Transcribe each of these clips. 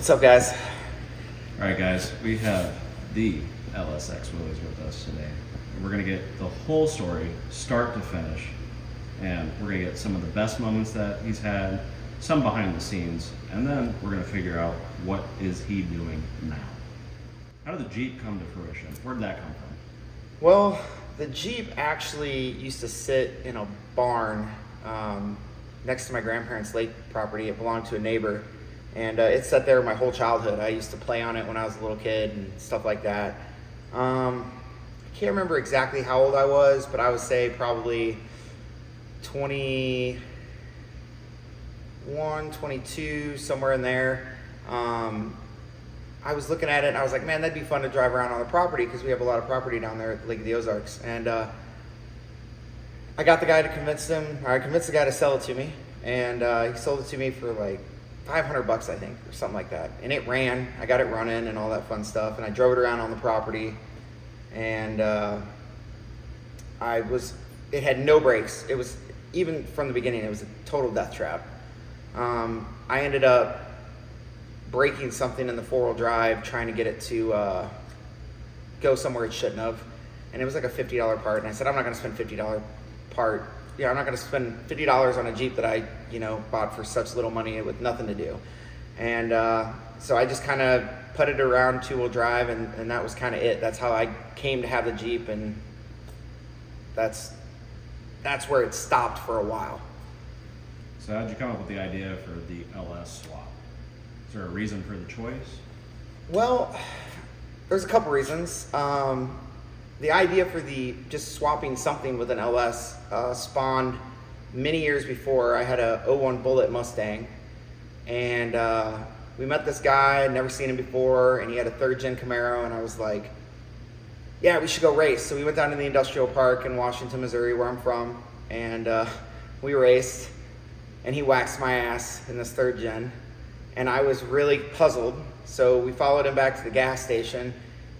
What's up, guys? All right, guys, we have the LSX WILLYS with us today. We're gonna get the whole story, start to finish, and we're gonna get some of the best moments that he's had, some behind the scenes, and then we're gonna figure out what is he doing now. How did the Jeep come to fruition? Where did that come from? Well, the Jeep actually used to sit in a barn next to my grandparents' lake property. It belonged to a neighbor, and it sat there my whole childhood. I used to play on it when I was a little kid and stuff like that. I can't remember exactly how old I was, but I would say probably 21, 22, somewhere in there. I was looking at it and I was like, man, that'd be fun to drive around on the property because we have a lot of property down there at Lake of the Ozarks. And I got the guy to convince the guy to sell it to me. And he sold it to me for like $500, I think, or something like that. And it ran. I got it running and all that fun stuff. And I drove it around on the property. And it had no brakes. It was, even from the beginning, it was a total death trap. I ended up breaking something in the four-wheel drive, trying to get it to go somewhere it shouldn't have. And it was like a $50 part. And I said, I'm not going to spend $50 part. I'm not going to spend $50 on a Jeep that I, bought for such little money with nothing to do. And so I just kind of put it around two-wheel drive, and that was kind of it. That's how I came to have the Jeep, and that's where it stopped for a while. So how'd you come up with the idea for the LS swap? Is there a reason for the choice? Well, there's a couple reasons. The idea for just swapping something with an LS spawned many years before. I had a 01 Bullet Mustang, and we met this guy. I'd never seen him before, and he had a third-gen Camaro, and I was like, yeah, we should go race. So we went down to the industrial park in Washington, Missouri, where I'm from, and we raced, and he waxed my ass in this third-gen, and I was really puzzled. So we followed him back to the gas station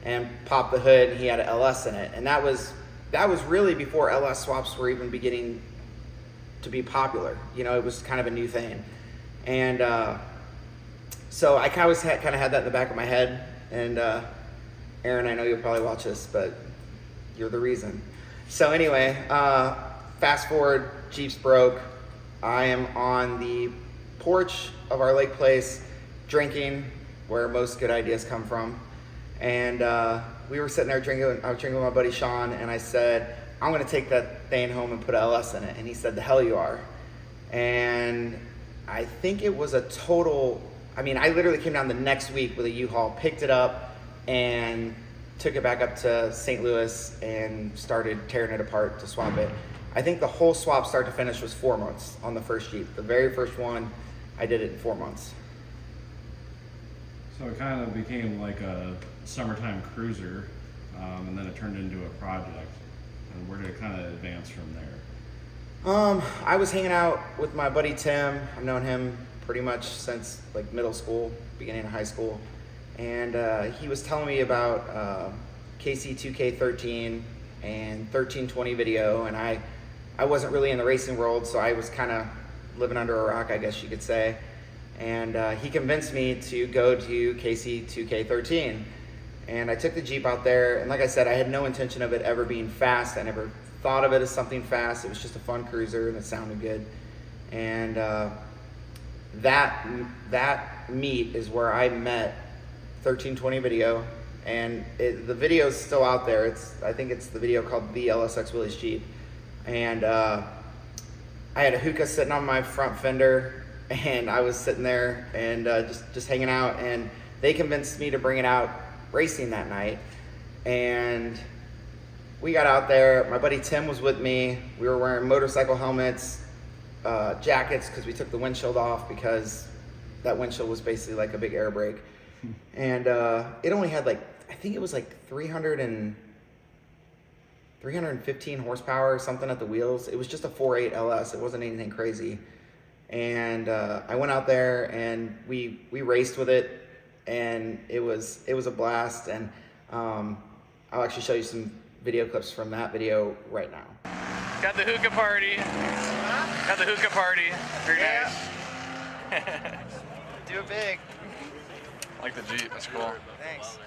and popped the hood, and he had an LS in it. And that was really before LS swaps were even beginning to be popular. It was kind of a new thing. And so I kind of had that in the back of my head. And Aaron, I know you'll probably watch this, but you're the reason. So anyway, fast forward, Jeep's broke. I am on the porch of our lake place drinking, where most good ideas come from. And we were sitting there drinking. I was drinking with my buddy Sean, and I said, I'm going to take that thing home and put an LS in it. And he said, the hell you are. And I think it was a total, I literally came down the next week with a U-Haul, picked it up, and took it back up to St. Louis and started tearing it apart to swap it. I think the whole swap start to finish was 4 months on the first Jeep. The very first one, I did it in 4 months. So it kind of became like a summertime cruiser, and then it turned into a project. And where did it kind of advance from there? I was hanging out with my buddy Tim. I've known him pretty much since like middle school, beginning of high school. And he was telling me about KC2K13 and 1320 video. And I wasn't really in the racing world, so I was kind of living under a rock, I guess you could say. And he convinced me to go to KC2K13. And I took the Jeep out there, and like I said, I had no intention of it ever being fast. I never thought of it as something fast. It was just a fun cruiser, and it sounded good. And that meet is where I met 1320 video, and the video's still out there. I think it's the video called the LSX WILLYS JEEP. And I had a hookah sitting on my front fender, and I was sitting there and just hanging out, and they convinced me to bring it out racing that night. And we got out there. My buddy Tim was with me. We were wearing motorcycle helmets, jackets, because we took the windshield off because that windshield was basically like a big air brake. And it only had I think it was like 315 horsepower or something at the wheels. It was just a 4.8 LS. It wasn't anything crazy. And I went out there and we raced with it, and it was a blast. And I'll actually show you some video clips from that video right now. Got the hookah party. Got the hookah party. Very nice. Do it big. I like the Jeep. That's cool. Thanks.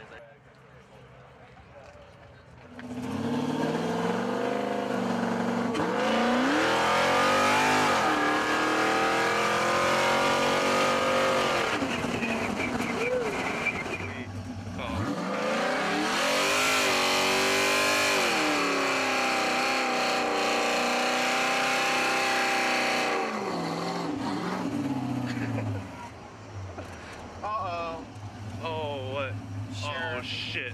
Oh, what? Sure. Oh, shit.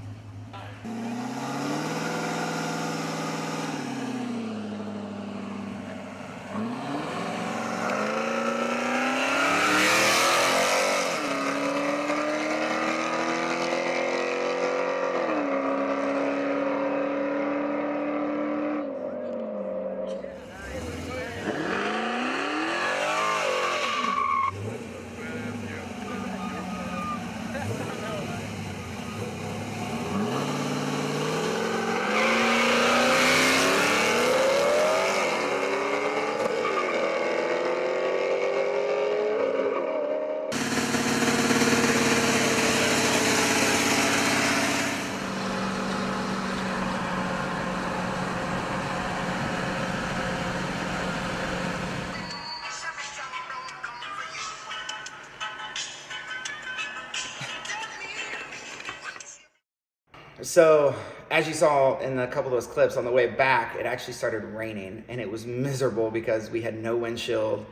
So, as you saw in a couple of those clips, on the way back, it actually started raining, and it was miserable because we had no windshield,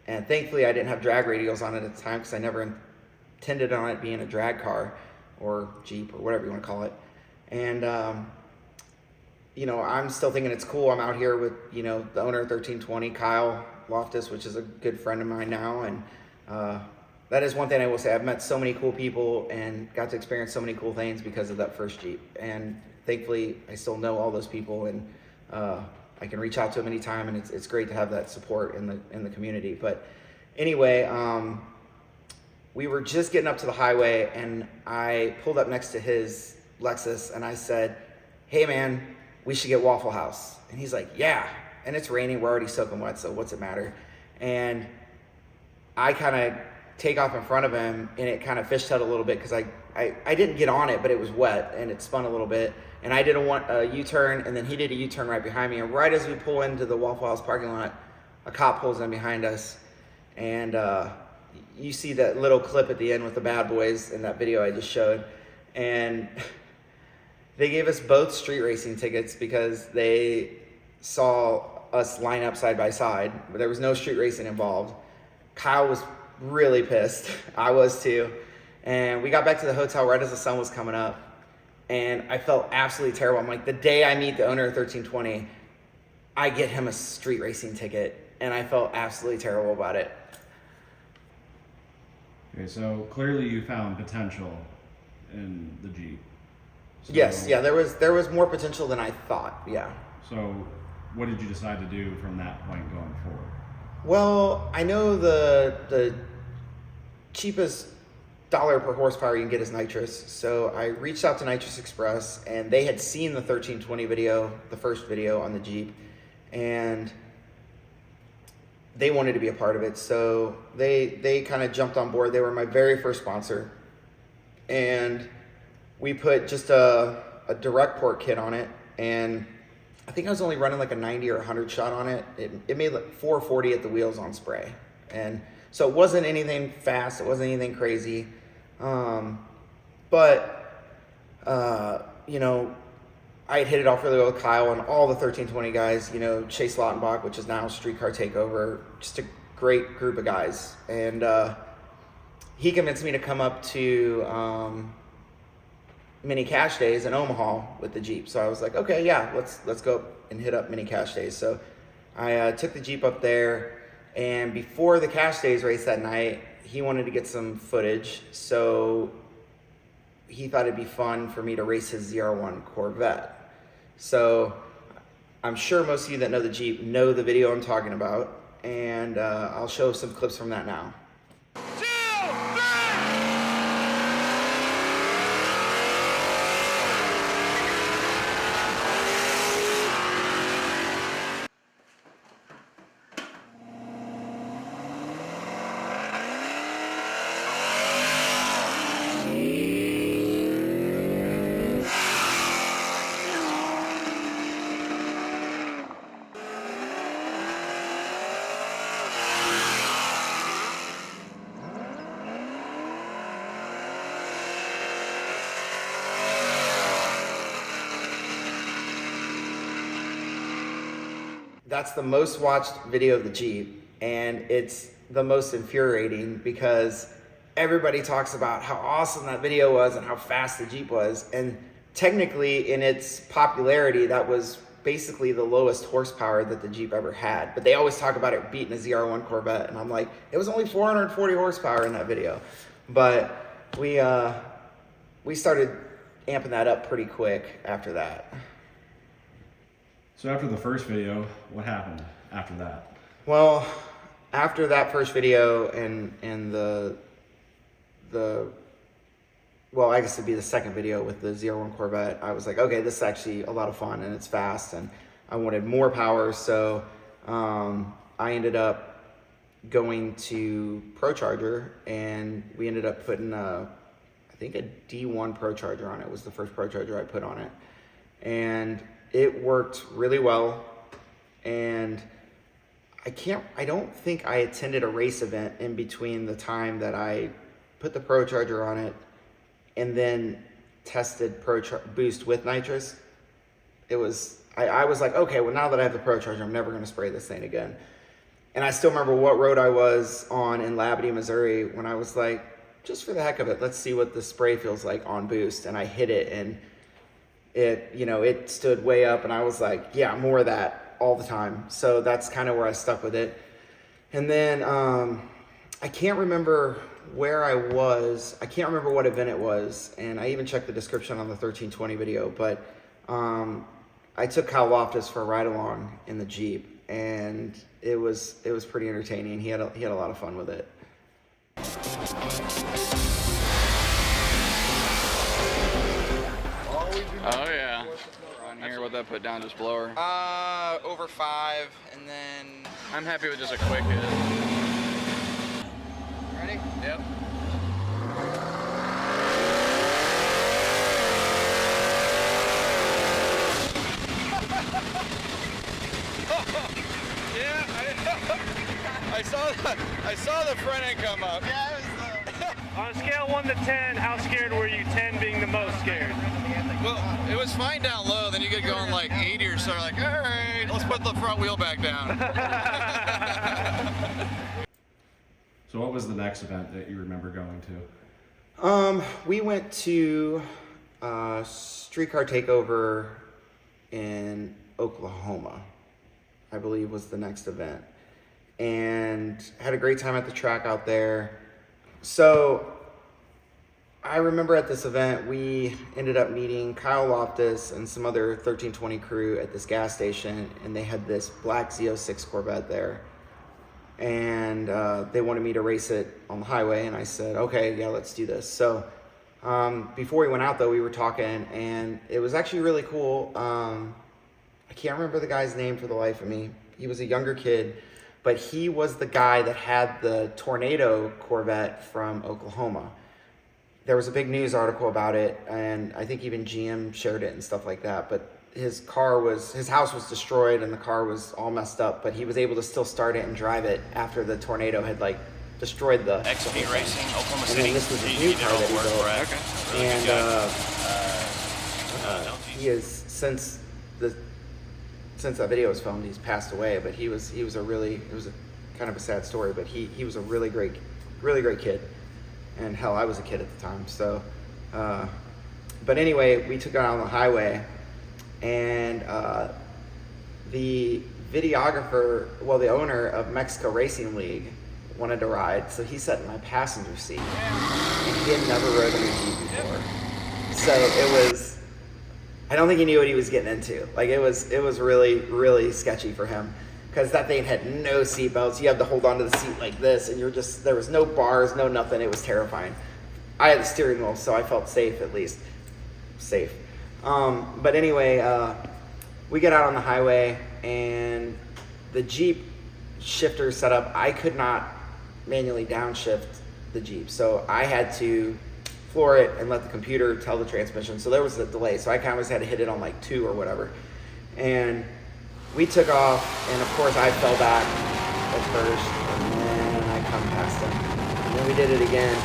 and thankfully I didn't have drag radials on it at the time because I never intended on it being a drag car or Jeep or whatever you want to call it. And you know, I'm still thinking it's cool. I'm out here with, you know, the owner of 1320, Kyle Loftus, which is a good friend of mine now, and that is one thing I will say. I've met so many cool people and got to experience so many cool things because of that first Jeep. And thankfully, I still know all those people, and I can reach out to them anytime. And it's great to have that support in the community. But anyway, we were just getting up to the highway, and I pulled up next to his Lexus, and I said, "Hey, man, we should get Waffle House." And he's like, "Yeah." And it's raining. We're already soaking wet, so what's it matter? And I kind of take off in front of him, and it kind of fishtailed a little bit because I didn't get on it, but it was wet and it spun a little bit, and I did a U-turn, and then he did a U-turn right behind me, and right as we pull into the Waffle House parking lot, a cop pulls in behind us, and you see that little clip at the end with the bad boys in that video I just showed, and they gave us both street racing tickets because they saw us line up side by side, but there was no street racing involved. Kyle was really pissed. I was too. And we got back to the hotel right as the sun was coming up, and I felt absolutely terrible. I'm like, the day I meet the owner of 1320, I get him a street racing ticket, and I felt absolutely terrible about it. Okay, so clearly you found potential in the Jeep. So, Yes, yeah, there was more potential than I thought, yeah. So what did you decide to do from that point going forward? Well, I know the cheapest dollar per horsepower you can get is nitrous. So I reached out to Nitrous Express, and they had seen the 1320 video, the first video on the Jeep, and they wanted to be a part of it. So they kind of jumped on board. They were my very first sponsor, and we put just a direct port kit on it, and I think I was only running like a 90 or 100 shot on it. It made like 440 at the wheels on spray. And so it wasn't anything fast. It wasn't anything crazy. You know, I had hit it off really well with Kyle and all the 1320 guys, you know, Chase Lautenbach, which is now Streetcar Takeover, just a great group of guys. And he convinced me to come up to Mini Cash Days in Omaha with the Jeep. So I was like, okay, yeah, let's go and hit up Mini Cash Days. So I took the Jeep up there, and before the Cash Days race that night, he wanted to get some footage. So he thought it'd be fun for me to race his ZR1 Corvette. So I'm sure most of you that know the Jeep know the video I'm talking about, and I'll show some clips from that now. that's the most watched video of the Jeep, and it's the most infuriating because everybody talks about how awesome that video was and how fast the Jeep was, and technically in its popularity that was basically the lowest horsepower that the Jeep ever had. But they always talk about it beating a ZR1 Corvette, and I'm like, it was only 440 horsepower in that video. But we started amping that up pretty quick after that. So after the first video, what happened after that? Well, after that first video and the well, I guess it'd be the second video with the ZR1 Corvette, I was like, okay, this is actually a lot of fun and it's fast, and I wanted more power, so I ended up going to ProCharger, and we ended up putting I think a D1 ProCharger on it. It was the first ProCharger I put on it, and it worked really well. And I don't think I attended a race event in between the time that I put the ProCharger on it and then tested Boost with nitrous. It was, I was like, okay, well, now that I have the ProCharger, I'm never gonna spray this thing again. And I still remember what road I was on in Labadie, Missouri, when I was like, just for the heck of it, let's see what the spray feels like on Boost. And I hit it, and it, you know, it stood way up, and I was like, yeah, more of that all the time. So that's kind of where I stuck with it. And then I can't remember where I was. I can't remember what event it was, and I even checked the description on the 1320 video, but I took Kyle Loftus for a ride along in the Jeep, and it was pretty entertaining. He had a lot of fun with it. Oh yeah. On here, what that put down, just blower? Over 5, and then I'm happy with just a quick hit. ready? Yep. Yeah, I saw the front end come up. Yeah, it was On a scale 1 to 10, how scared were you? 10 being the most scared. Well, it was fine down low, then you get going like 80 or so, like, all right, let's put the front wheel back down. So what was the next event that you remember going to? We went to Streetcar Takeover in Oklahoma, I believe was the next event, and had a great time at the track out there. So I remember at this event, we ended up meeting Kyle Loftus and some other 1320 crew at this gas station, and they had this black Z06 Corvette there. And they wanted me to race it on the highway, and I said, okay, yeah, let's do this. So before we went out, though, we were talking, and it was actually really cool. I can't remember the guy's name for the life of me. He was a younger kid, but he was the guy that had the Tornado Corvette from Oklahoma. There was a big news article about it, and I think even GM shared it and stuff like that, but his house was destroyed and the car was all messed up, but he was able to still start it and drive it after the tornado had like destroyed the XP Racing, Oklahoma and City. then this was a He new did car all that the he work built. for us. Really And good job. he is, since that video was filmed, he's passed away, but it was a kind of a sad story, but he was a really great kid. And hell, I was a kid at the time. So but anyway, we took it out on the highway, and the videographer, well, the owner of Mexico Racing League wanted to ride, so he sat in my passenger seat, and he had never rode in a Jeep before. So it was, I don't think he knew what he was getting into. Like it was really, really sketchy for him, because that thing had no seatbelts. You had to hold onto the seat like this, and there was no bars, no nothing. It was terrifying. I had the steering wheel, so I felt safe, at least. Safe. But anyway, we get out on the highway, and the Jeep shifter setup, I could not manually downshift the Jeep. So I had to floor it and let the computer tell the transmission. So there was a delay. So I kind of just had to hit it on like 2 or whatever. And we took off, and of course I fell back at first, and then I come past him. And then we did it again,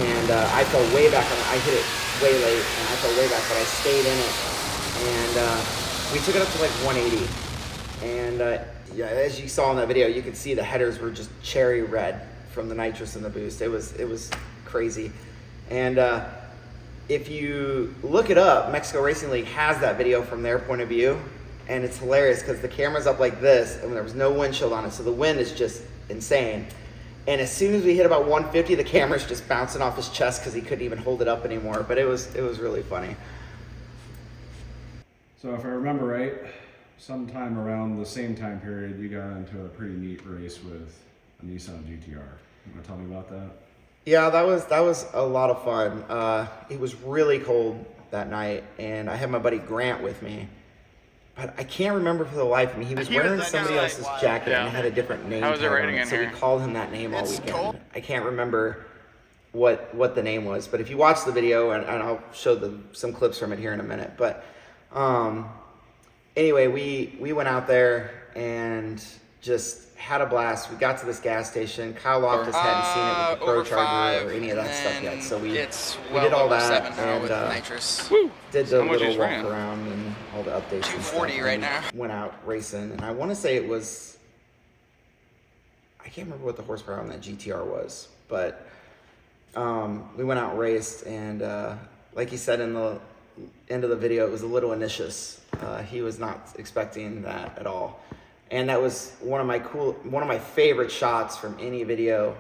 and I fell way back. I hit it way late, and I fell way back, but I stayed in it. And we took it up to like 180. And yeah, as you saw in that video, you could see the headers were just cherry red from the nitrous and the boost. It was crazy. And if you look it up, Mexico Racing League has that video from their point of view, and it's hilarious because the camera's up like this and there was no windshield on it, so the wind is just insane. And as soon as we hit about 150, the camera's just bouncing off his chest because he couldn't even hold it up anymore. But it was really funny. So if I remember right, sometime around the same time period, you got into a pretty neat race with a Nissan GTR. You want to tell me about that? Yeah, that was a lot of fun. It was really cold that night, and I had my buddy Grant with me. But I can't remember for the life of me. He was wearing somebody else's jacket and it had a different name. How was it tag on raining in so here? we called him that name all It's weekend. cold. I can't remember what the name was, but if you watch the video, and I'll show some clips from it here in a minute. But anyway, we went out there and just had a blast. We got to this gas station. Kyle Loftus hadn't seen it with the Pro Over Charger 5, or any of that and stuff yet, so we well did all over that 7 now and with nitrous. Woo! did the How much little is walk ran? around and all the updates. and stuff, 240 right and now. Went out racing, and I want to say it was, I can't remember what the horsepower on that GTR was, but we went out and raced, and like he said in the end of the video, it was a little initious. He was not expecting that at all. And that was one of my favorite shots from any video,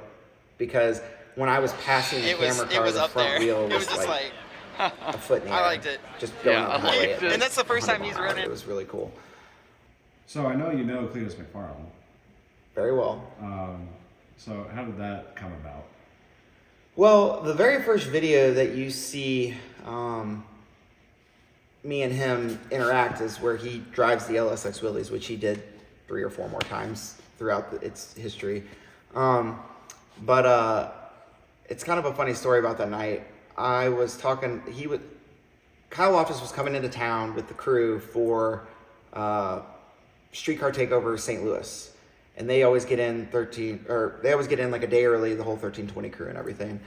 because when I was passing the camera car, the front wheel was just like a foot in the I air. liked it. Just going Yeah, on I the highway liked at it. And that's the first 100 time he's miles an hour. run it. It was really cool. So I know you know Cletus McFarland. Very well. So how did that come about? Well, the very first video that you see me and him interact is where he drives the LSX Willies, which he did 3 or 4 more times throughout its history. But it's kind of a funny story about that night. I was talking, Kyle Loftus was coming into town with the crew for Streetcar Takeover St. Louis. And they always get in like a day early, the whole 1320 crew and everything.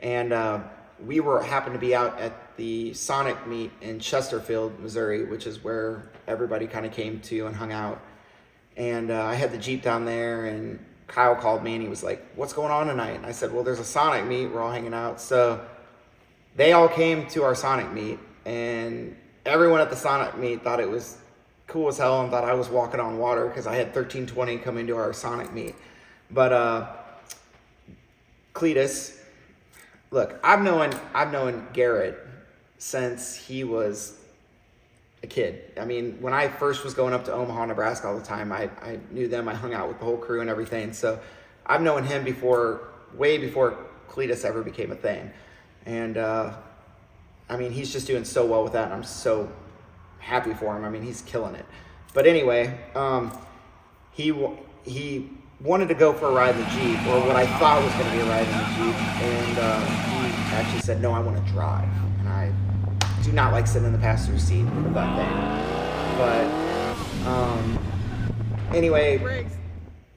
And we happened to be out at the Sonic meet in Chesterfield, Missouri, which is where everybody kind of came to and hung out. And I had the Jeep down there, and Kyle called me and he was like, "What's going on tonight?" And I said, "Well, there's a Sonic meet. We're all hanging out." So they all came to our Sonic meet, and everyone at the Sonic meet thought it was cool as hell and thought I was walking on water because I had 1320 coming to our Sonic meet. But Cletus, look, I've known Garrett since he was a kid. I mean, when I first was going up to Omaha, Nebraska all the time, I knew them. I hung out with the whole crew and everything. So I've known him way before Cletus ever became a thing. And I mean, he's just doing so well with that, and I'm so happy for him. I mean, he's killing it. But anyway, he wanted to go for a ride in the Jeep, or what I thought was going to be a ride in the Jeep, and he actually said, "No, I want to drive." And I do not like sitting in the passenger seat of that thing. But anyway,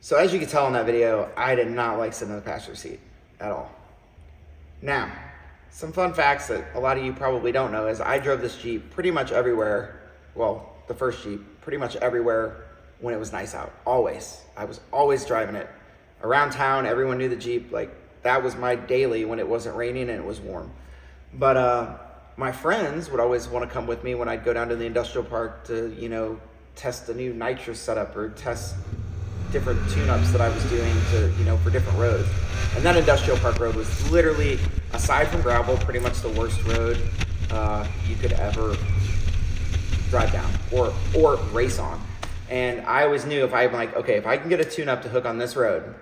so as you can tell in that video, I did not like sitting in the passenger seat at all. Now, some fun facts that a lot of you probably don't know is I drove this Jeep pretty much everywhere. Well, the first Jeep, pretty much everywhere when it was nice out. Always. I was always driving it. Around town, everyone knew the Jeep. Like, that was my daily when it wasn't raining and it was warm. But my friends would always want to come with me when I'd go down to the industrial park to, test a new nitrous setup or test different tune-ups that I was doing to, for different roads. And that industrial park road was literally, aside from gravel, pretty much the worst road you could ever drive down or race on. And I always knew if I can get a tune-up to hook on this road,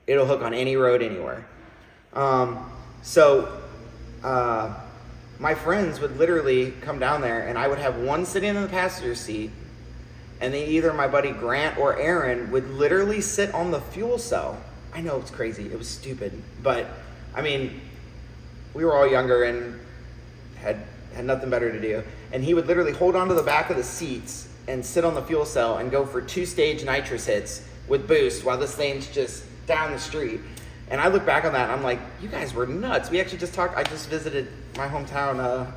it'll hook on any road anywhere. So my friends would literally come down there, and I would have one sitting in the passenger seat, and then either my buddy Grant or Aaron would literally sit on the fuel cell. I know it's crazy. It was stupid. But, I mean, we were all younger and had nothing better to do. And he would literally hold onto the back of the seats and sit on the fuel cell and go for 2-stage nitrous hits with boost while this thing's just down the street. And I look back on that and I'm like, you guys were nuts. We actually just talked. I just visited my hometown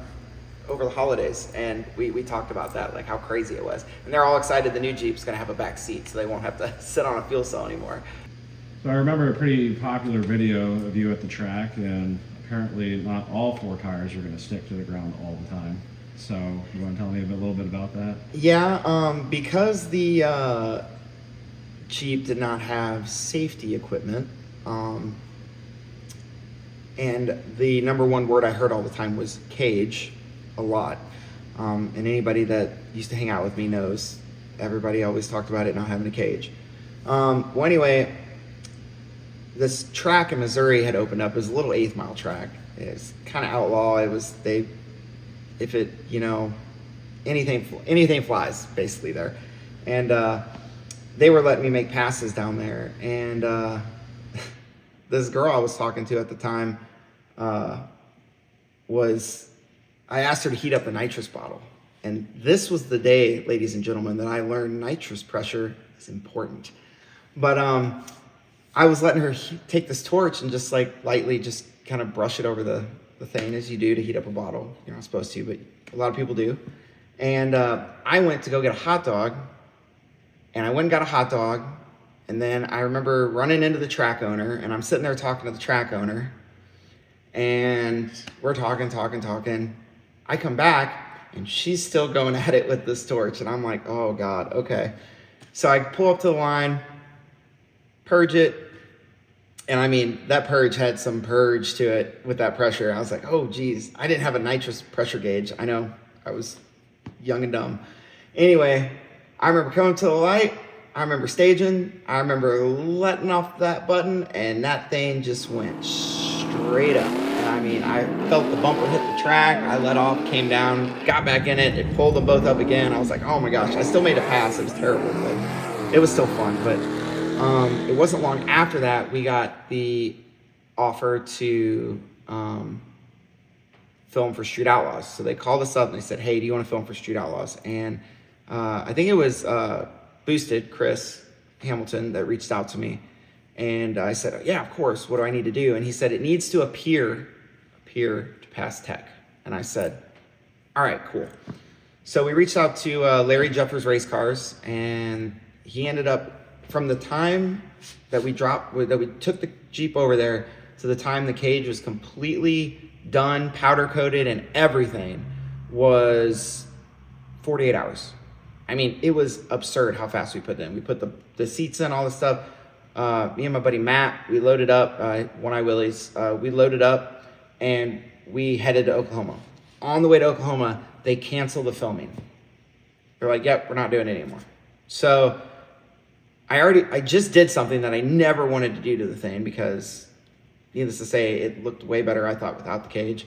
over the holidays, and we talked about that, like how crazy it was. And they're all excited the new Jeep's gonna have a back seat, so they won't have to sit on a fuel cell anymore. So I remember a pretty popular video of you at the track, and apparently not all 4 tires are going to stick to the ground all the time. So you want to tell me a little bit about that? Yeah, because the Jeep did not have safety equipment, and the number one word I heard all the time was cage, a lot. And anybody that used to hang out with me knows everybody always talked about it not having a cage. Well, anyway, this track in Missouri had opened up. It was a little 8th mile track. It was kind of outlaw. It was, if it, you know, anything flies basically there. And they were letting me make passes down there. And this girl I was talking to at the time I asked her to heat up the nitrous bottle. And this was the day, ladies and gentlemen, that I learned nitrous pressure is important. But I was letting her take this torch and just like lightly just kind of brush it over the thing, as you do to heat up a bottle. You're not supposed to, but a lot of people do. And I went to go get a hot dog, and I went and got a hot dog. And then I remember running into the track owner, and I'm sitting there talking to the track owner, and we're talking. I come back, and she's still going at it with this torch, and I'm like, oh God, okay. So I pull up to the line, purge it, and I mean, that purge had some purge to it with that pressure. I was like, oh geez, I didn't have a nitrous pressure gauge. I know, I was young and dumb. Anyway, I remember coming to the light, I remember staging, I remember letting off that button, and that thing just went straight up. And I mean, I felt the bumper hit the track, I let off, came down, got back in it, it pulled them both up again. I was like, oh my gosh, I still made a pass. It was terrible, but it was still fun. But it wasn't long after that we got the offer to film for Street Outlaws. So they called us up and they said, hey, do you want to film for Street Outlaws? And I think it was Boosted, Chris Hamilton, that reached out to me. And I said, yeah, of course, what do I need to do? And he said, it needs to appear to pass tech. And I said, all right, cool. So we reached out to Larry Jeffers Race Cars, and he ended up, from the time that we took the Jeep over there to the time the cage was completely done, powder coated and everything, was 48 hours. I mean, it was absurd how fast we put it in. We put the seats in, all this stuff. Me and my buddy Matt, we loaded up, One Eye Willys, we loaded up and we headed to Oklahoma. On the way to Oklahoma, they canceled the filming. They're like, yep, we're not doing it anymore. So I just did something that I never wanted to do to the thing, because needless to say, it looked way better, I thought, without the cage,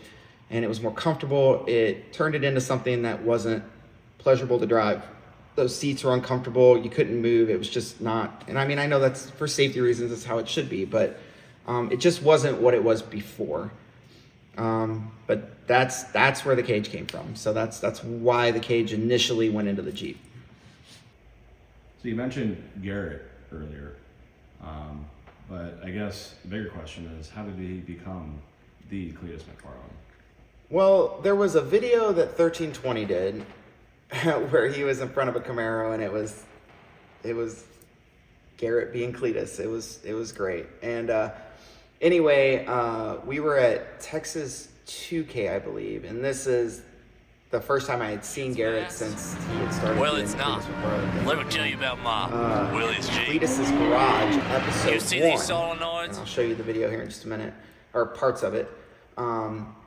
and it was more comfortable. It turned it into something that wasn't pleasurable to drive. Those seats were uncomfortable. You couldn't move. It was just not, and I mean, I know that's for safety reasons, that's how it should be, but it just wasn't what it was before. But that's where the cage came from. So that's why the cage initially went into the Jeep. So you mentioned Garrett earlier, but I guess the bigger question is, how did he become the Cletus McFarlane? Well, there was a video that 1320 did where he was in front of a Camaro, and it was Garrett being Cletus. It was great. And anyway, we were at Texas 2K, I believe, and this is the first time I had seen Garrett since he had started. Well, it's not. Let me tell you about my Willys Jeep. Cletus's Garage, episode You see 1. these solenoids? And I'll show you the video here in just a minute, or parts of it.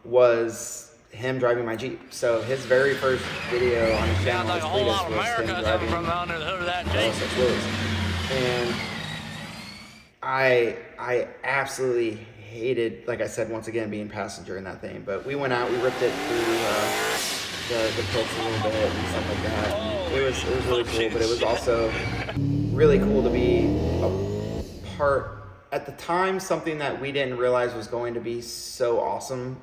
Was him driving my Jeep. So his very first video on his channel Sounds like a whole lot of was him America driving from under the hood of that LSX Jeep. WILLYS. And I absolutely hated, like I said, once again, being passenger in that thing. But we went out, we ripped it through the pits a little bit and stuff like that. And it was really cool, but it was also really cool to be a part, at the time, something that we didn't realize was going to be so awesome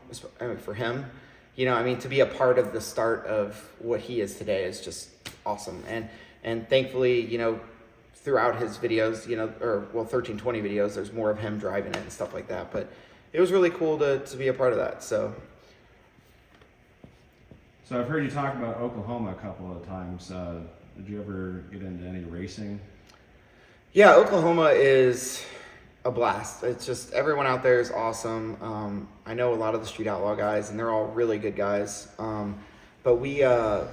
for him. You know, I mean, to be a part of the start of what he is today is just awesome. And thankfully, you know, throughout his videos, you know, 1320 videos, there's more of him driving it and stuff like that. But it was really cool to be a part of that. So So I've heard you talk about Oklahoma a couple of times. Did you ever get into any racing? Yeah, Oklahoma is a blast. It's just everyone out there is awesome. I know a lot of the Street Outlaw guys, and they're all really good guys. But we, I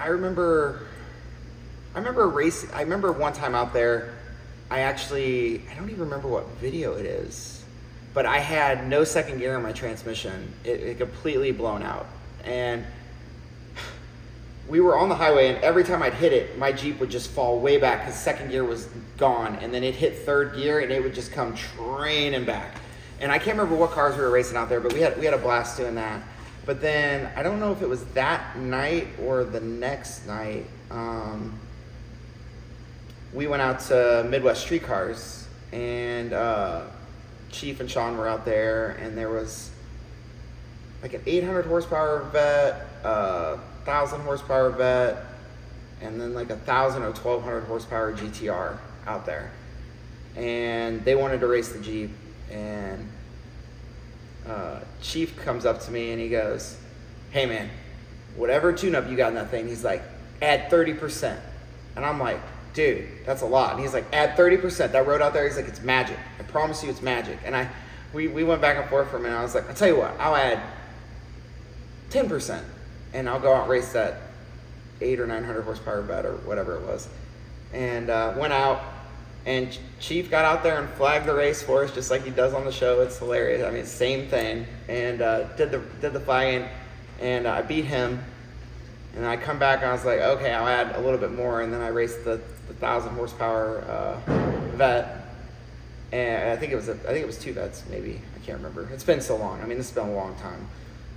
remember racing. I remember one time out there. I don't even remember what video it is, but I had no second gear in my transmission. It completely blown out, and we were on the highway, and every time I'd hit it, my Jeep would just fall way back because second gear was gone, and then it hit third gear, and it would just come training back. And I can't remember what cars we were racing out there, but we had a blast doing that. But then I don't know if it was that night or the next night. We went out to Midwest Street Cars, and Chief and Sean were out there, and there was like an 800 horsepower Vet, 1,000 horsepower Vet, and then like 1,000 or 1,200 horsepower GTR out there. And they wanted to race the Jeep, and Chief comes up to me and he goes, "Hey man, whatever tune-up you got in that thing," he's like, "add 30%. And I'm like, "Dude, that's a lot." And he's like, "Add 30%. That road out there," he's like, "it's magic. I promise you it's magic." And we went back and forth for a minute. I was like, "I'll tell you what, I'll add 10%. And I'll go out and race that 800 or 900 horsepower Vet or whatever it was." And went out, and Chief got out there and flagged the race for us just like he does on the show. It's hilarious. I mean, same thing. And did the flagging, and I beat him. And I come back and I was like, okay, I'll add a little bit more. And then I raced the 1,000 horsepower Vet. And I think it was 2 Vets, maybe. I can't remember. It's been so long. I mean, it's been a long time.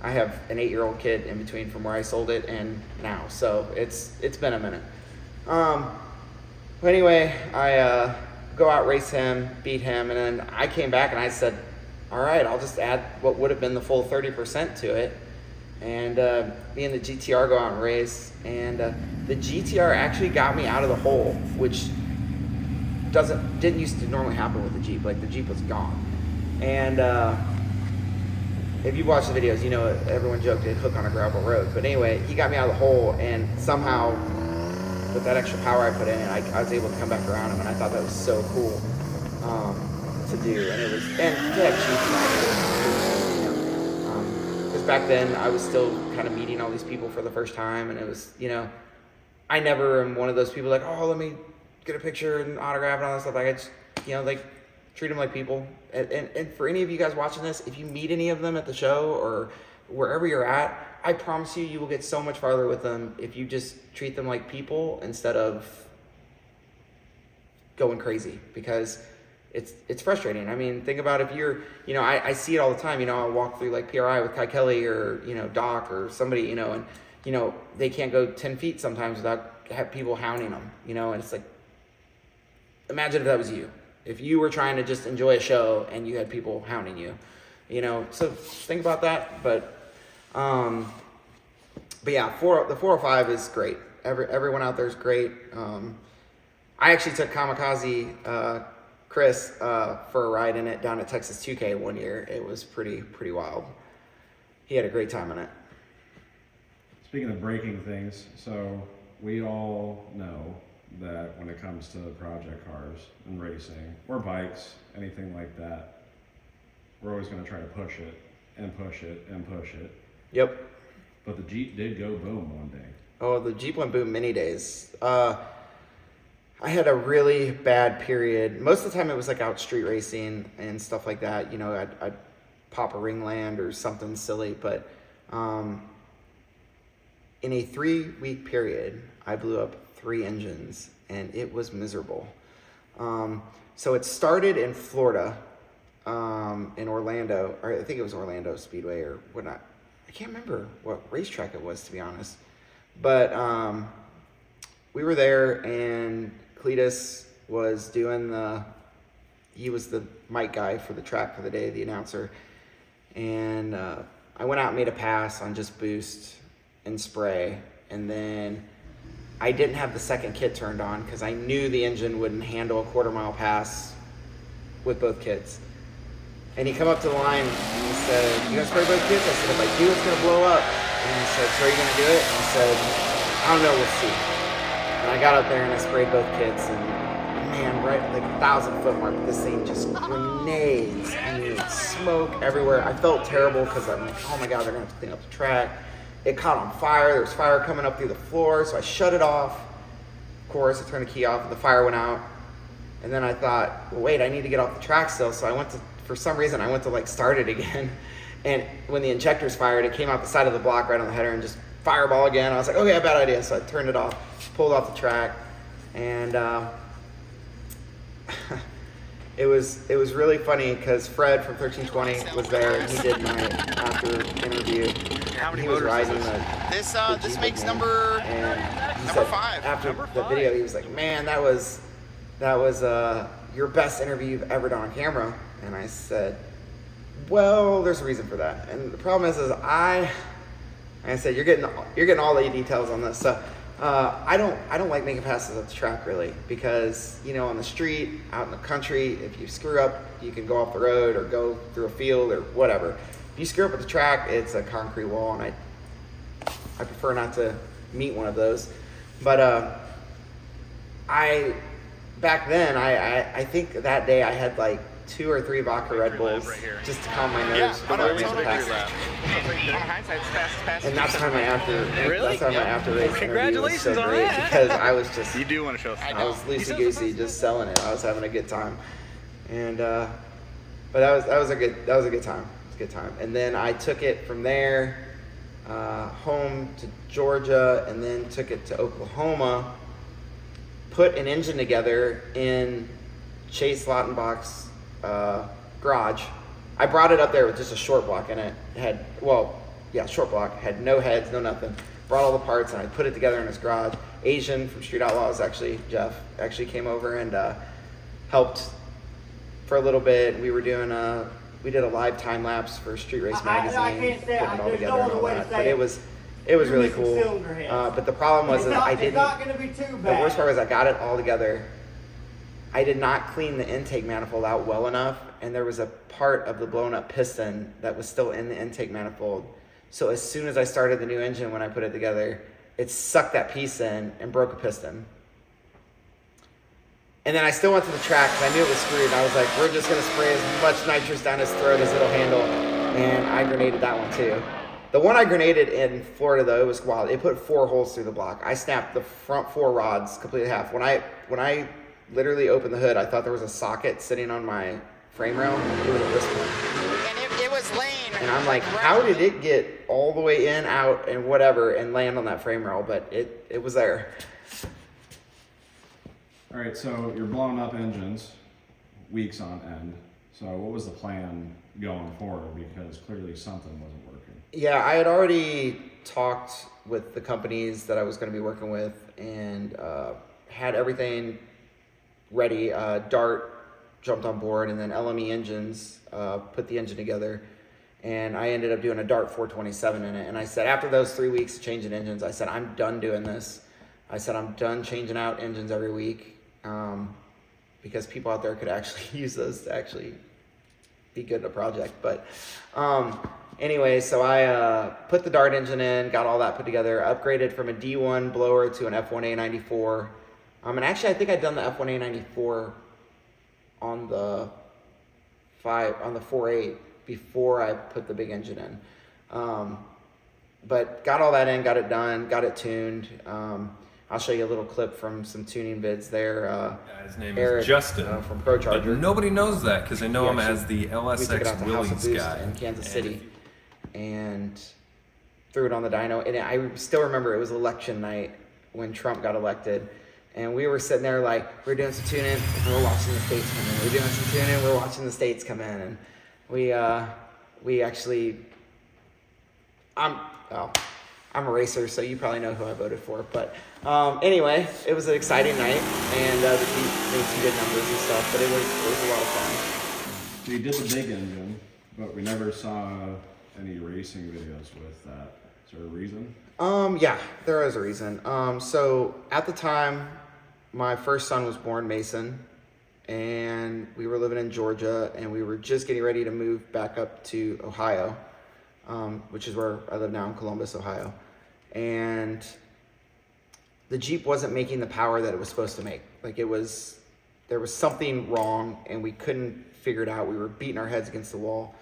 I have an 8-year-old kid in between from where I sold it and now, so it's been a minute. But anyway, I go out, race him, beat him, and then I came back and I said, all right, I'll just add what would have been the full 30% to it. And me and the GTR go out and race, and the GTR actually got me out of the hole, which didn't used to normally happen with the Jeep. Like, the Jeep was gone. And if you watch the videos, you know everyone joked it'd hook on a gravel road. But anyway, he got me out of the hole, and somehow, with that extra power I put in it, I was able to come back around him, and I thought that was so cool to do. And to have Chief because back then I was still kind of meeting all these people for the first time, and it was, I never am one of those people like, oh, let me get a picture and autograph and all that stuff. Like, I just, like, treat them like people. And for any of you guys watching this, if you meet any of them at the show or wherever you're at, I promise you will get so much farther with them if you just treat them like people instead of going crazy, because it's frustrating. I mean, think about if you're, I see it all the time. I'll walk through like PRI with Kai Kelly or, Doc or somebody, and, they can't go 10 feet sometimes without people hounding them, and it's like, imagine if that was you. If you were trying to just enjoy a show and you had people hounding you, so think about that. But yeah, the 405 is great. Everyone out there is great. I actually took Kamikaze, Chris, for a ride in it down at Texas 2K one year. It was pretty wild. He had a great time in it. Speaking of breaking things, so we all know that when it comes to project cars and racing or bikes, anything like that, we're always going to try to push it and push it and push it. Yep. But the Jeep did go boom one day. Oh, the Jeep went boom many days. I had a really bad period. Most of the time it was like out street racing and stuff like that. I'd pop a Ringland or something silly. But in a 3-week period, I blew up 3 engines, and it was miserable. So it started in Florida, in Orlando, or I think it was Orlando Speedway or whatnot. I can't remember what racetrack it was, to be honest. But we were there, and Cletus was he was the mic guy for the track for the day, the announcer. And I went out and made a pass on just boost and spray, and then I didn't have the second kit turned on because I knew the engine wouldn't handle a quarter-mile pass with both kits. And he come up to the line and he said, "You gonna spray both kits?" I said, "If I do, it's gonna blow up." And he said, so are you going to do it? And I said, I don't know, we'll see. And I got up there and I sprayed both kits, and man, right at like 1,000-foot mark, this thing just grenades. I mean, smoke everywhere. I felt terrible because I'm like, oh my God, they're going to have to clean up the track. It caught on fire. There was fire coming up through the floor, so I shut it off. Of course, I turned the key off, and the fire went out. And then I thought, well, wait, I need to get off the track still. So I went to, for some reason, I went to like start it again. And when the injectors fired, it came out the side of the block right on the header and just fireball again. I was like, okay, bad idea. So I turned it off, pulled off the track, and it was really funny because Fred from 1320 was there, and he did my after interview. How many he was motors riding is the this Jeep makes again. number And he number said 5. after Number the 5. video. He was like, man, that was your best interview you've ever done on camera. And I said, well, there's a reason for that. And the problem is I said, you're getting all the details on this. So I don't like making passes at the track really, because on the street, out in the country, if you screw up, you can go off the road or go through a field or whatever. If you screw up at the track, it's a concrete wall, and I prefer not to meet one of those. But back then I think that day I had like 2 or 3 vodka Red Bulls just to calm my nerves. Yeah, before I I went to pass. And that's why my after race Congratulations interview was so on great, that. because I was just You do want to show us. I was loosey goosey, just selling it. I was having a good time, and but that was a good time. It was a good time. And then I took it from there home to Georgia, and then took it to Oklahoma. Put an engine together in Chase Lautenbach's garage. I brought it up there with just a short block in it. Short block, had no heads, no nothing. Brought all the parts, and I put it together in his garage. Asian from Street Outlaws, Jeff came over and helped for a little bit. We did a live time lapse for Street Race Magazine, I can't say, putting it all there's together no and other all way to that. say But it. it was You're really missing cool. cylinder heads. But the problem was It's that not, I didn't. It's not going to be too The bad. worst part was I got it all together. I did not clean the intake manifold out well enough, and there was a part of the blown up piston that was still in the intake manifold. So as soon as I started the new engine, when I put it together, it sucked that piece in and broke a piston. And then I still went to the track because I knew it was screwed, and I was like, we're just going to spray as much nitrous down his throat as it'll handle. And I grenaded that one too. The one I grenaded in Florida, though, it was wild. It put 4 holes through the block. I snapped the front 4 rods completely half. When I literally opened the hood, I thought there was a socket sitting on my frame rail. It was at this point. And it was laying. And I'm like, how did it get all the way in, out, and whatever, and land on that frame rail? But it was there. All right, so you're blowing up engines, weeks on end. So what was the plan going forward? Because clearly something wasn't working. Yeah, I had already talked with the companies that I was going to be working with, and had everything ready. Dart jumped on board, and then LME Engines put the engine together, and I ended up doing a Dart 427 in it. And I said, after those 3 weeks of changing engines, I said, I'm done doing this. I said, I'm done changing out engines every week, because people out there could actually use those to actually be good at a project. But anyway, so I put the Dart engine in, got all that put together, upgraded from a D1 blower to an F1A94. And actually, I think I'd done the F1A94 on the 4.8 before I put the big engine in. But got all that in, got it done, got it tuned. I'll show you a little clip from some tuning vids there. His name Eric, is Justin. from Pro Charger. But nobody knows that because they know him Actually, as the we took it out LSX to House of WILLYS Boost guy. in Kansas City, and threw it on the dyno. And I still remember it was election night when Trump got elected, and we were sitting there like, we're doing some tuning, and we're watching the states come in. We're doing some tuning, we're watching the states come in, and we actually, I'm a racer, so you probably know who I voted for. But anyway, it was an exciting night, and the Jeep made some good numbers and stuff, but it was a lot of fun. So you did the big engine, but we never saw any racing videos with that. Is there a reason? Yeah, there is a reason. So at the time, my first son was born, Mason, and we were living in Georgia, and we were just getting ready to move back up to Ohio. which is where I live now in Columbus, Ohio. And the Jeep wasn't making the power that it was supposed to make. Like there was something wrong and we couldn't figure it out. We were beating our heads against the wall.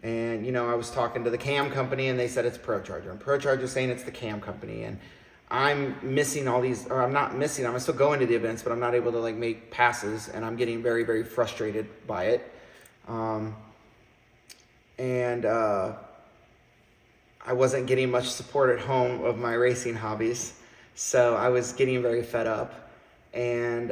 And, you know, I was talking to the cam company and they said it's ProCharger. And ProCharger's saying it's the cam company. And I'm missing all these, or I'm not missing, I'm still going to the events, but I'm not able to like make passes. And I'm getting very, very frustrated by it. I wasn't getting much support at home of my racing hobbies. So I was getting very fed up. And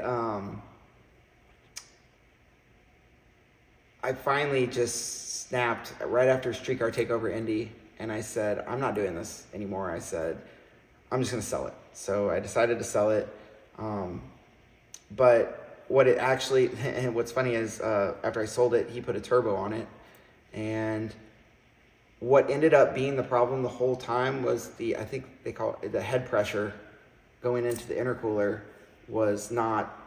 I finally just snapped right after Streetcar Takeover Indy, and I said, I'm not doing this anymore. I said, I'm just gonna sell it. So I decided to sell it. But what it actually, and what's funny is after I sold it, he put a turbo on it. And what ended up being the problem the whole time was I think they call it the head pressure going into the intercooler was not,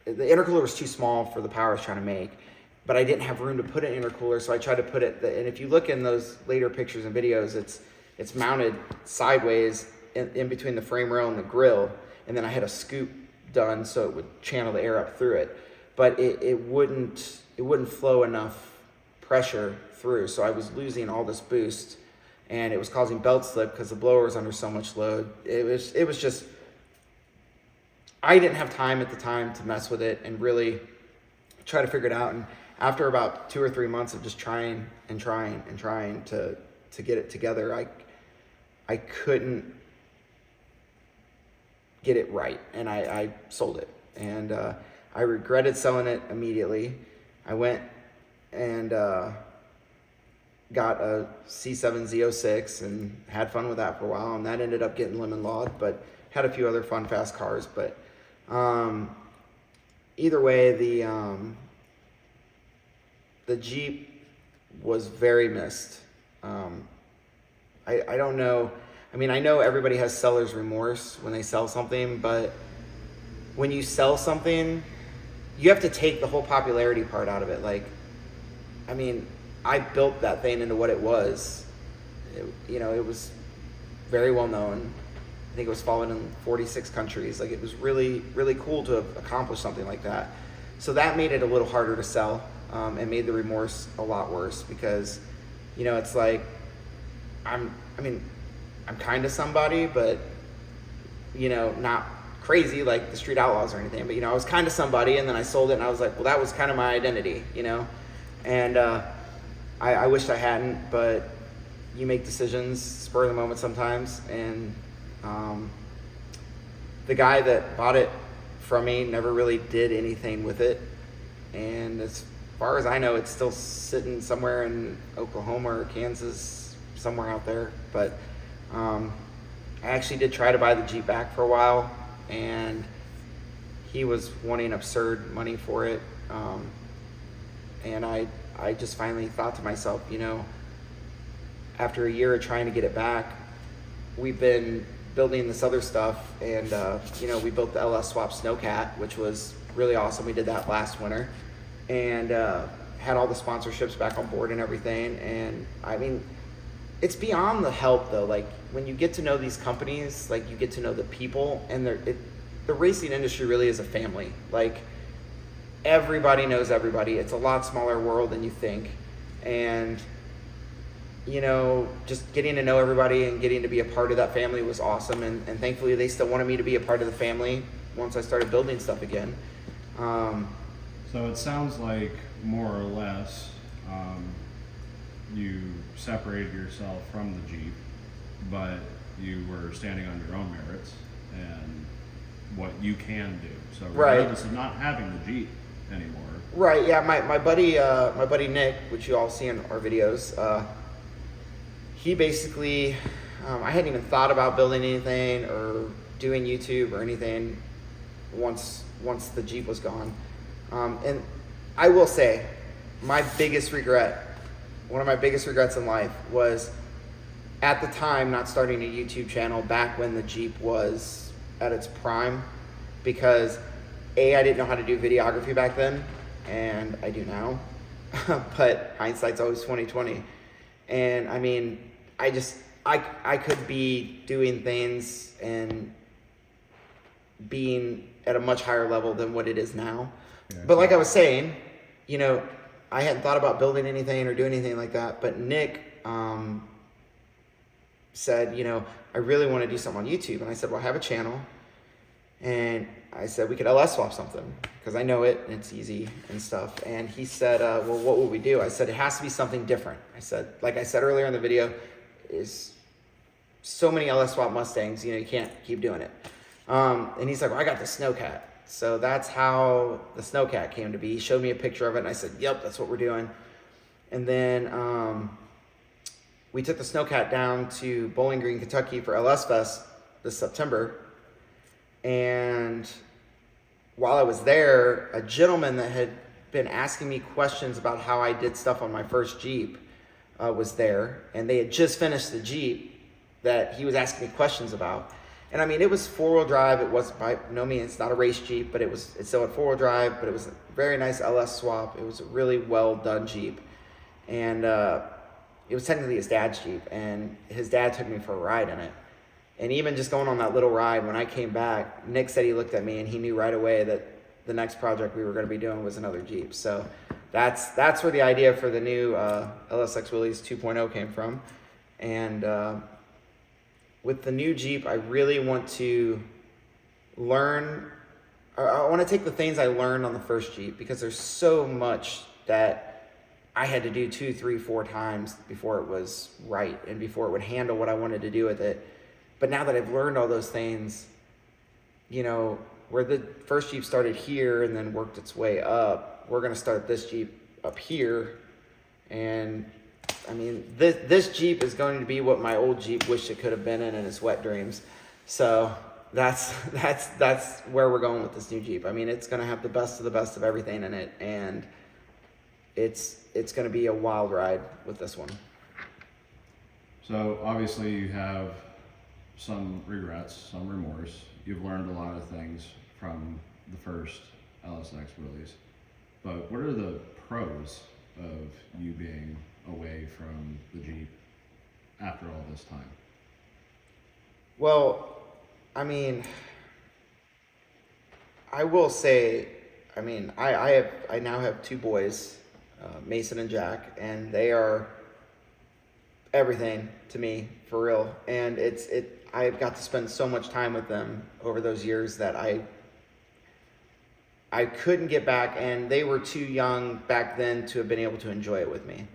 the intercooler was too small for the power I was trying to make. But I didn't have room to put an intercooler, so I tried to put it, and if you look in those later pictures and videos, it's mounted sideways in between the frame rail and the grill, and then I had a scoop done so it would channel the air up through it. But it wouldn't flow enough pressure through, so I was losing all this boost, and it was causing belt slip because the blower was under so much load. It was just, I didn't have time at the time to mess with it and really try to figure it out. And after about 2 or 3 months of just trying to get it together, I couldn't get it right, and I sold it. And I regretted selling it immediately. I went and got a C7 Z06 and had fun with that for a while, and that ended up getting lemon lawed, but had a few other fun fast cars. But either way, the Jeep was very missed. I don't know. I mean, I know everybody has seller's remorse when they sell something, but when you sell something, you have to take the whole popularity part out of it. Like, I mean, I built that thing into what it was. It was very well known. I think it was followed in 46 countries. Like, it was really, really cool to have accomplished something like that. So that made it a little harder to sell. And made the remorse a lot worse because, it's like, I'm kind of somebody, but, not crazy like the Street Outlaws or anything, but, I was kind of somebody, and then I sold it and I was like, well, that was kind of my identity, and I wished I hadn't, but you make decisions spur of the moment sometimes, and the guy that bought it from me never really did anything with it, and as far as I know, it's still sitting somewhere in Oklahoma or Kansas, somewhere out there. But I actually did try to buy the Jeep back for a while, and he was wanting absurd money for it. And I just finally thought to myself, after a year of trying to get it back, we've been building this other stuff, and we built the LS Swap Snowcat, which was really awesome. We did that last winter. And had all the sponsorships back on board and everything. And I mean, it's beyond the help though. Like, when you get to know these companies, like, you get to know the people, and the racing industry really is a family. Like, everybody knows everybody. It's a lot smaller world than you think. And, just getting to know everybody and getting to be a part of that family was awesome. And thankfully they still wanted me to be a part of the family once I started building stuff again. So it sounds like more or less you separated yourself from the Jeep, but you were standing on your own merits and what you can do. So regardless of not having the Jeep anymore. Right. Yeah. My buddy Nick, which you all see in our videos, he basically, I hadn't even thought about building anything or doing YouTube or anything once the Jeep was gone. And I will say, one of my biggest regrets in life was, at the time, not starting a YouTube channel back when the Jeep was at its prime, because I didn't know how to do videography back then, and I do now, but hindsight's always 20/20. And I mean, I could be doing things and being at a much higher level than what it is now. Yeah, but like I was saying, you know, I hadn't thought about building anything or doing anything like that. But Nick said, you know, I really want to do something on YouTube. And I said, well, I have a channel. And I said, we could LS swap something because I know it and it's easy and stuff. And he said, well, what would we do? I said, it has to be something different. I said, like I said earlier in the video, is so many LS swap Mustangs, you know, you can't keep doing it. And he's like, well, I got the Snowcat. So that's how the Snowcat came to be. He showed me a picture of it and I said, yep, that's what we're doing. And then we took the Snowcat down to Bowling Green, Kentucky for LS Fest this September. And while I was there, a gentleman that had been asking me questions about how I did stuff on my first Jeep was there. And they had just finished the Jeep that he was asking me questions about. And I mean, it was four-wheel drive. It was by no means, it's not a race Jeep, but it's still a four-wheel drive, but it was a very nice LS swap. It was a really well done Jeep. And it was technically his dad's Jeep, and his dad took me for a ride in it. And even just going on that little ride, when I came back, Nick said he looked at me and he knew right away that the next project we were going to be doing was another Jeep. So that's where the idea for the new LSX WILLYS 2.0 came from. And with the new Jeep, I really want to learn, I want to take the things I learned on the first Jeep, because there's so much that I had to do 2, 3, 4 times before it was right and before it would handle what I wanted to do with it. But now that I've learned all those things, you know, where the first Jeep started here and then worked its way up, we're going to start this Jeep up here. And I mean, this Jeep is going to be what my old Jeep wished it could have been in its wet dreams. So that's where we're going with this new Jeep. I mean, it's going to have the best of everything in it. And it's going to be a wild ride with this one. So obviously you have some regrets, some remorse. You've learned a lot of things from the first LSX WILLYS. But what are the pros of you being away from the Jeep after all this time? Well, I mean, I will say, I mean, I now have 2 boys, Mason and Jack, and they are everything to me, for real. And I've got to spend so much time with them over those years that I couldn't get back, and they were too young back then to have been able to enjoy it with me.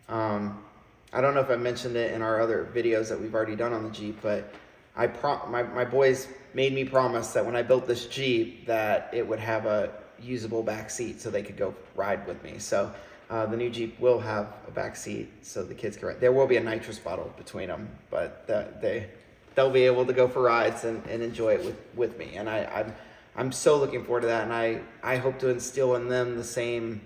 I don't know if I mentioned it in our other videos that we've already done on the Jeep, but my boys made me promise that when I built this Jeep that it would have a usable back seat so they could go ride with me. So the new Jeep will have a back seat so the kids can ride. There will be a nitrous bottle between them, but they'll be able to go for rides and enjoy it with me. And I'm so looking forward to that, and I hope to instill in them the same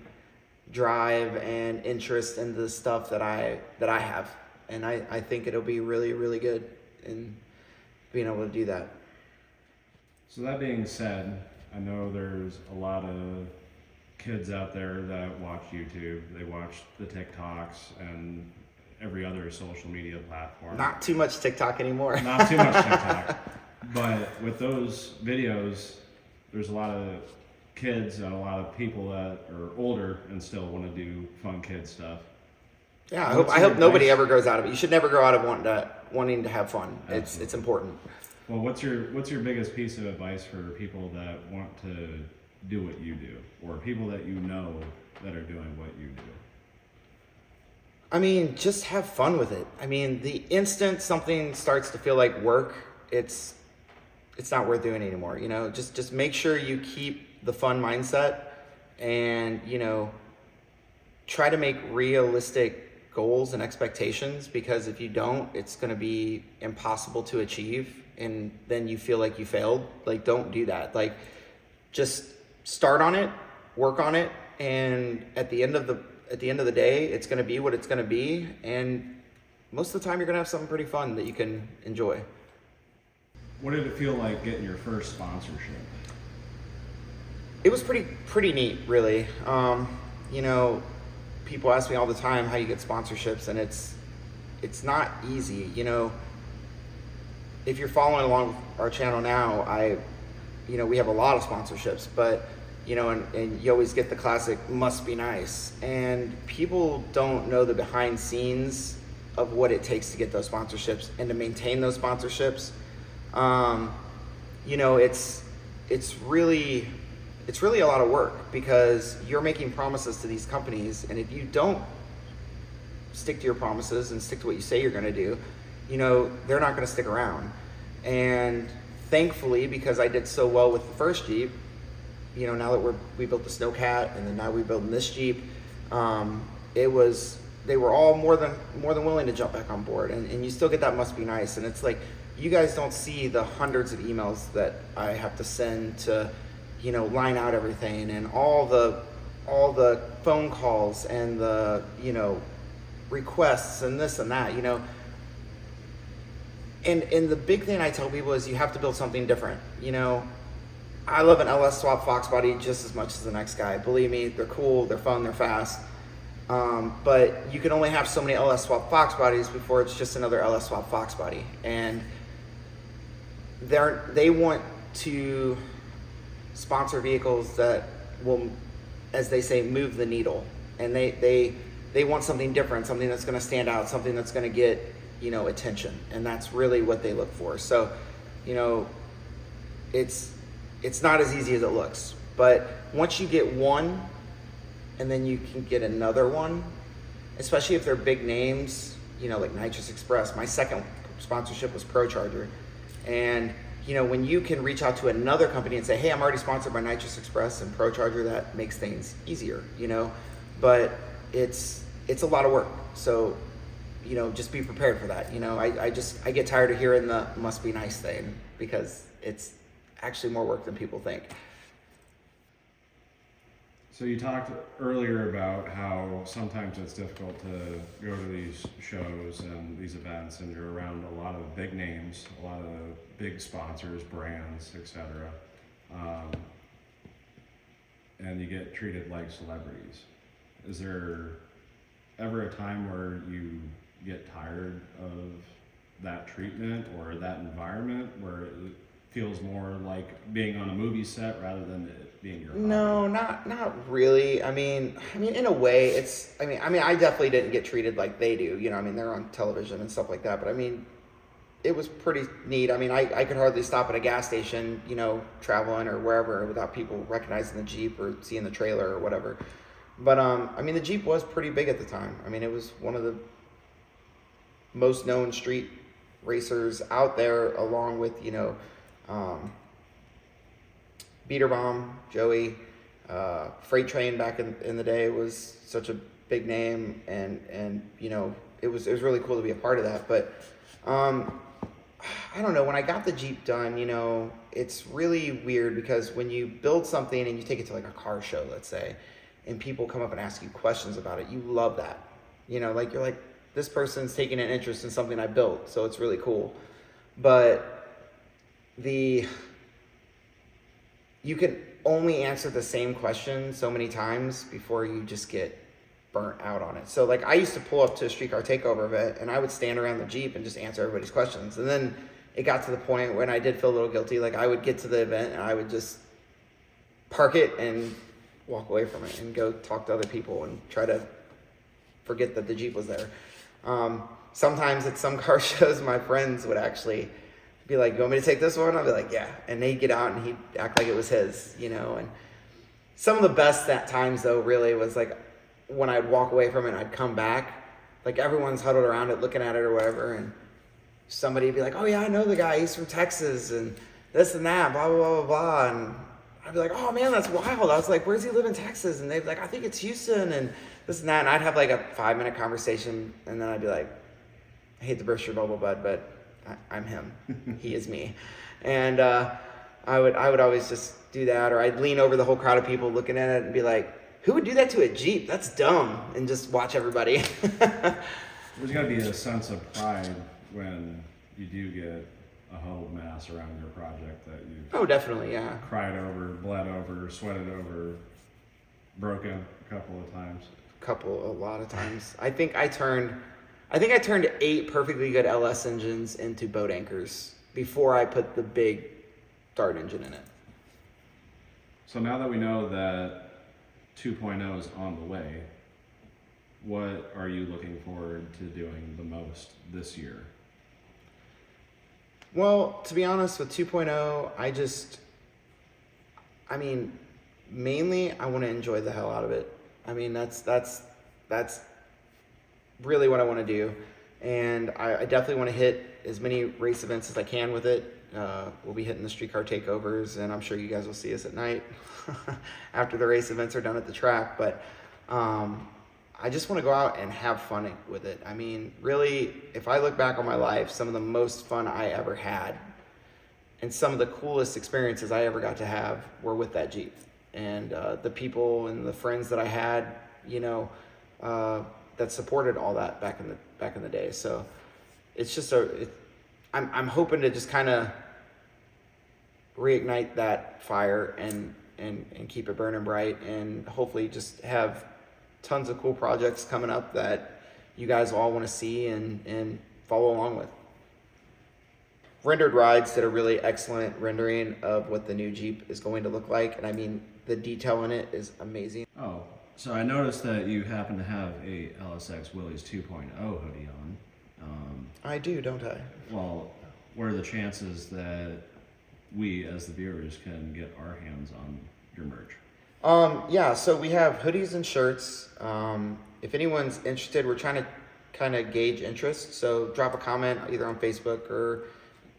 drive and interest in the stuff that I have. And I think it'll be really, really good in being able to do that. So that being said, I know there's a lot of kids out there that watch YouTube. They watch the TikToks and every other social media platform. Not too much TikTok anymore. Not too much TikTok. But with those videos, there's a lot of kids and a lot of people that are older and still want to do fun kid stuff. Yeah, I hope nobody ever grows out of it. You should never grow out of wanting to have fun. Absolutely. It's important. Well, what's your biggest piece of advice for people that want to do what you do, or people that you know that are doing what you do? I mean, just have fun with it. I mean, the instant something starts to feel like work, it's not worth doing anymore. You know, just make sure you keep the fun mindset, and you know, try to make realistic goals and expectations, because if you don't, it's going to be impossible to achieve, and then you feel like you failed. Like, don't do that. Like, just start on it, work on it, and at the end of the day, it's going to be what it's going to be, and most of the time you're going to have something pretty fun that you can enjoy. What did it feel like getting your first sponsorship? It was pretty neat, really. You know, people ask me all the time how you get sponsorships, and it's it's not easy. You know, if you're following along our channel now, we have a lot of sponsorships, but you know, and you always get the classic must be nice, and people don't know the behind scenes of what it takes to get those sponsorships and to maintain those sponsorships. You know, it's really a lot of work, because you're making promises to these companies, and if you don't stick to your promises and stick to what you say you're going to do, you know, they're not going to stick around. And thankfully, because I did so well with the first Jeep, you know, now that we built the Snowcat, and then now we're building this Jeep, they were all more than willing to jump back on board, and you still get that must be nice. And it's like, you guys don't see the hundreds of emails that I have to send to, you know, line out everything, and all the phone calls and the, you know, requests and this and that, you know. And the big thing I tell people is you have to build something different. You know, I love an LS swap Fox body just as much as the next guy. Believe me, they're cool, they're fun, they're fast. But you can only have so many LS swap Fox bodies before it's just another LS swap Fox body. And they want to sponsor vehicles that will, as they say, move the needle. And they want something different, something that's going to stand out, something that's going to get, you know, attention. And that's really what they look for. So, you know, it's not as easy as it looks. But once you get one, and then you can get another one, especially if they're big names, you know, like Nitrous Express. My second sponsorship was ProCharger. And, you know, when you can reach out to another company and say, hey, I'm already sponsored by Nitrous Express and ProCharger, that makes things easier, you know. But it's a lot of work. So, you know, just be prepared for that. You know, I get tired of hearing the must be nice thing, because it's actually more work than people think. So you talked earlier about how sometimes it's difficult to go to these shows and these events, and you're around a lot of big names, a lot of big sponsors, brands, etc. And you get treated like celebrities. Is there ever a time where you get tired of that treatment or that environment where it feels more like being on a movie set rather than it being your hobby? No, not really. I mean, in a way, I definitely didn't get treated like they do. You know, I mean, they're on television and stuff like that. But I mean, it was pretty neat. I mean, I could hardly stop at a gas station, you know, traveling or wherever, without people recognizing the Jeep or seeing the trailer or whatever. But I mean, the Jeep was pretty big at the time. I mean, it was one of the most known street racers out there, along with, you know, Beater Bomb, Joey, Freight Train back in the day was such a big name, and you know, it was really cool to be a part of that. But I don't know, when I got the Jeep done, you know, it's really weird, because when you build something and you take it to like a car show, let's say, and people come up and ask you questions about it, you love that. You know, like, you're like, this person's taking an interest in something I built, so it's really cool. But you can only answer the same question so many times before you just get burnt out on it. So like, I used to pull up to a streetcar takeover event, and I would stand around the Jeep and just answer everybody's questions. And then it got to the point when I did feel a little guilty. Like, I would get to the event and I would just park it and walk away from it and go talk to other people and try to forget that the Jeep was there. Sometimes at some car shows, my friends would actually be like, you want me to take this one? I'll be like, yeah. And they'd get out and he'd act like it was his, you know. And some of the best times, though, really was like when I'd walk away from it and I'd come back, like everyone's huddled around it looking at it or whatever, and somebody'd be like, oh yeah, I know the guy, he's from Texas and this and that, blah, blah, blah, blah, blah. And I'd be like, oh man, that's wild. I was like, where does he live in Texas? And they'd be like, I think it's Houston and this and that. And I'd have like a 5-minute conversation, and then I'd be like, I hate to burst your bubble, bud, but I'm him. He is me. And I would always just do that, or I'd lean over the whole crowd of people looking at it and be like, who would do that to a Jeep? That's dumb. And just watch everybody. There's got to be a sense of pride when you do get a huddled mass around your project that you've definitely, yeah, cried over, bled over, sweated over, broken a couple of times. A lot of times. I think I turned I think I turned 8 perfectly good LS engines into boat anchors before I put the big Dart engine in it. So now that we know that 2.0 is on the way, what are you looking forward to doing the most this year? Well, to be honest, with 2.0, I mean, mainly I want to enjoy the hell out of it. I mean, that's really what I want to do. And I definitely want to hit as many race events as I can with it. We'll be hitting the streetcar takeovers, and I'm sure you guys will see us at night after the race events are done at the track. But I just want to go out and have fun with it. I mean, really, if I look back on my life, some of the most fun I ever had and some of the coolest experiences I ever got to have were with that Jeep. And the people and the friends that I had, you know, that supported all that back in the day. So it's just I'm hoping to just kind of reignite that fire and keep it burning bright, and hopefully just have tons of cool projects coming up that you guys all want to see and follow along with. Rendered Rides did a really excellent rendering of what the new Jeep is going to look like, and I mean, the detail in it is amazing. Oh, so I noticed that you happen to have a LSX WILLYS 2.0 hoodie on. I do, don't I? Well, what are the chances that we, as the viewers, can get our hands on your merch? Yeah, so we have hoodies and shirts. If anyone's interested, we're trying to kind of gauge interest. So drop a comment either on Facebook or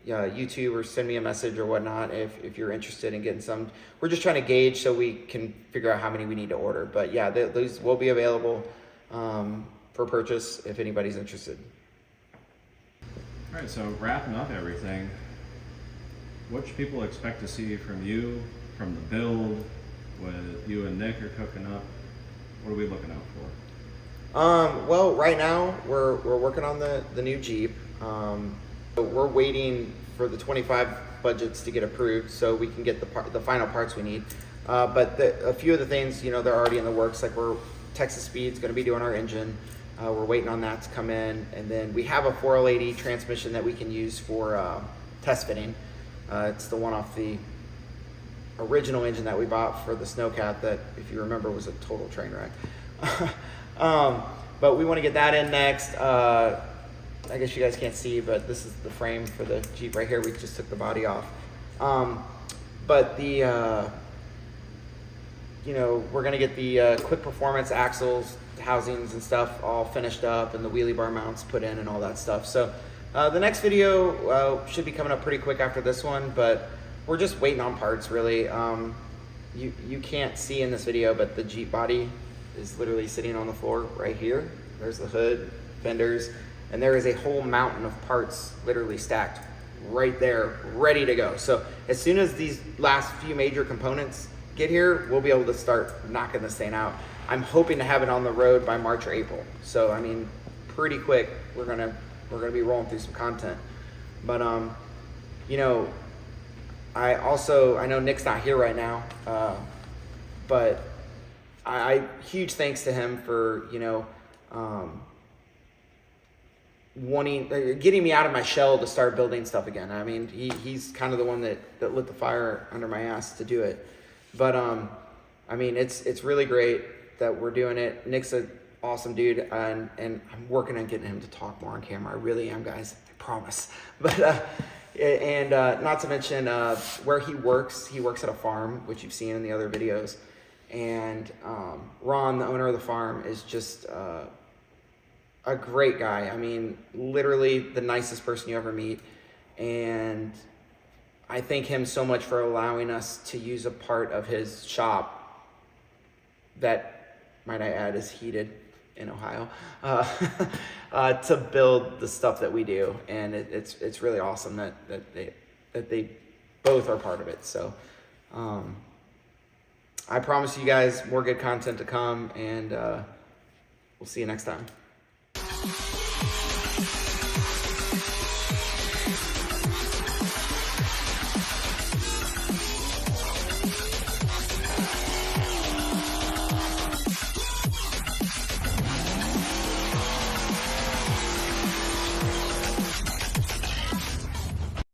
YouTube, or send me a message or whatnot if you're interested in getting some. We're just trying to gauge so we can figure out how many we need to order. But yeah, those will be available for purchase if anybody's interested. All right, so wrapping up everything, what should people expect to see from you, from the build, what you and Nick are cooking up? What are we looking out for? Well, right now we're working on the new Jeep. We're waiting for the 25 budgets to get approved so we can get the final parts we need. But a few of the things, you know, they're already in the works. Like Texas Speed's going to be doing our engine. We're waiting on that to come in, and then we have a 4L80 transmission that we can use for test fitting. It's the one off the original engine that we bought for the Snowcat that, if you remember, was a total train wreck. But we want to get that in next. I guess you guys can't see, but this is the frame for the Jeep right here. We just took the body off. But the, you know, we're going to get the quick performance axles, housings and stuff all finished up, and the wheelie bar mounts put in and all that stuff. So the next video should be coming up pretty quick after this one, but we're just waiting on parts, really. You can't see in this video, but the Jeep body is literally sitting on the floor right here. There's the hood, fenders, and there is a whole mountain of parts literally stacked right there, ready to go. So as soon as these last few major components get here, we'll be able to start knocking this thing out. I'm hoping to have it on the road by March or April. So I mean, pretty quick, we're gonna be rolling through some content. But you know, I know Nick's not here right now, but I huge thanks to him for, you know, getting me out of my shell to start building stuff again. I mean, he's kind of the one that lit the fire under my ass to do it. But I mean, it's really great that we're doing it. Nick's an awesome dude, and I'm working on getting him to talk more on camera. I really am, guys. I promise. But not to mention where he works at a farm, which you've seen in the other videos. And Ron, the owner of the farm, is just a great guy. I mean, literally the nicest person you ever meet. And I thank him so much for allowing us to use a part of his shop that, might I add, is heated in Ohio, to build the stuff that we do. And it's really awesome that they both are part of it. So I promise you guys more good content to come, and we'll see you next time.